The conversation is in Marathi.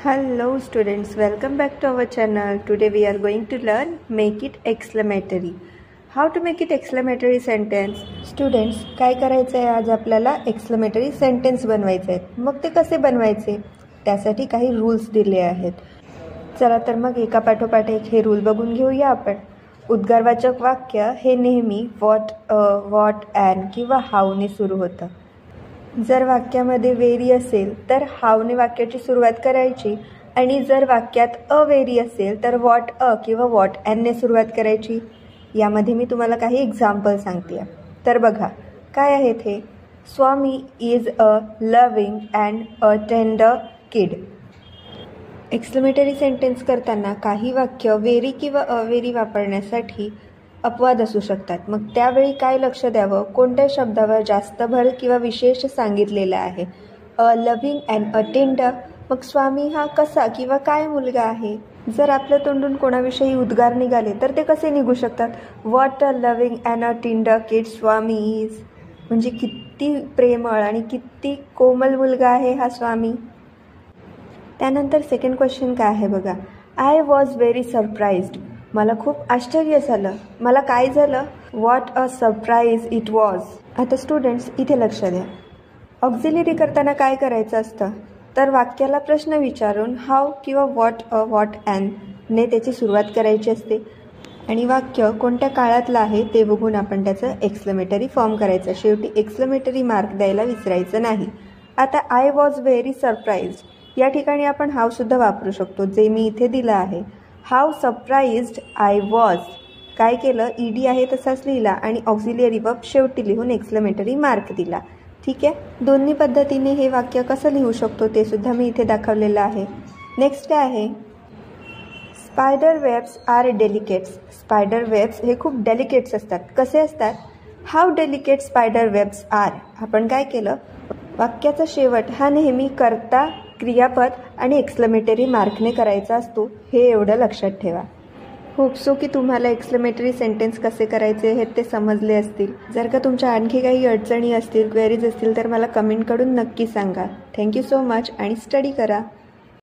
Hello students, welcome back to our channel. Today we are going to learn make it exclamatory. How to make it exclamatory sentence? Students, काय करायचं आहे आज आपल्याला exclamatory sentence बनवायचे आहेत. मग ते कसे बनवायचे? त्यासाठी काही रूल्स दिले आहेत. चला तर मग एका पाठोपाठ एक हे रूल बघून घेऊया आपण. उद्गारवाचक वाक्य हे नेहमी what and किंवा how ने सुरू होतं. जर वाक्यामध्ये वेरी असेल तर हावने वाक्याची सुरुवात करायची आणि जर वाक्यात अवेरी असेल तर वॉट किंवा वॉट ॲनने सुरुवात करायची. यामध्ये मी तुम्हाला काही एक्झाम्पल सांगते. तर बघा काय आहेत हे. Swami is a loving and a tender kid. Exclamatory sentence करताना काही वाक्य वेरी किंवा अवेरी वापरण्यासाठी अपवाद असू शकतात. मग त्यावेळी काय लक्ष द्यावं, कोणत्या शब्दावर जास्त भर किंवा विशेष सांगितलेलं आहे. अ लव्हिंग अँड अ टेंडर, मग स्वामी हा कसा किंवा काय मुलगा आहे. जर आपल्या तोंडून कोणाविषयी उद्गार निघाले तर ते कसे निघू शकतात. What a loving and a tender kid Swami is, म्हणजे किती प्रेमळ आणि किती कोमल मुलगा आहे हा स्वामी. त्यानंतर सेकंड क्वेश्चन काय आहे बघा. आय वॉज व्हेरी सरप्राईज्ड, मला खूप आश्चर्य झालं. मला काय झालं. What a surprise it was. आता स्टुडंट्स इथे लक्ष द्या. ऑक्झिलरी करताना काय करायचं असतं, तर वाक्याला प्रश्न विचारून हाव किंवा व्हॉट ने त्याची सुरुवात करायची असते आणि वाक्य कोणत्या काळातलं आहे ते बघून आपण त्याचं एक्सक्लेमेटरी फॉर्म करायचं. शेवटी एक्सक्लेमेटरी मार्क द्यायला विसरायचं नाही. आता आय वॉज व्हेरी सरप्राईज्ड या ठिकाणी आपण हावसुद्धा वापरू शकतो, जे मी इथे दिलं आहे. हाव सरप्राईज्ड आय वॉज. काय केलं, ईडी आहे तसाच लिहिला आणि ऑक्झिलियरी वर्ब शेवटी लिहून एक्सक्लेमेटरी मार्क दिला. ठीक आहे. दोन्ही पद्धतीने हे वाक्य कसं लिहू शकतो ते सुद्धा मी इथे दाखवलेलं आहे. नेक्स्ट काय आहे. Spider webs are delicates. Spider webs हे खूप डेलिकेट्स असतात. कसे असतात. How delicate spider webs are. आपण काय केलं, वाक्याचा शेवट हा नेहमी कर्ता, क्रियापद आणि एक्सक्लेमेटरी मार्कने करायचा असतो. हे एवढं लक्षात ठेवा. होप सो की तुम्हाला एक्सक्लेमेटरी सेंटेन्स कसे करायचे हे ते समजले असतील. जर का तुमच्या आणखी काही अडचणी असतील, क्वेरीज असतील तर मला कमेंट करून नक्की सांगा. थँक्यू सो मच आणि स्टडी करा.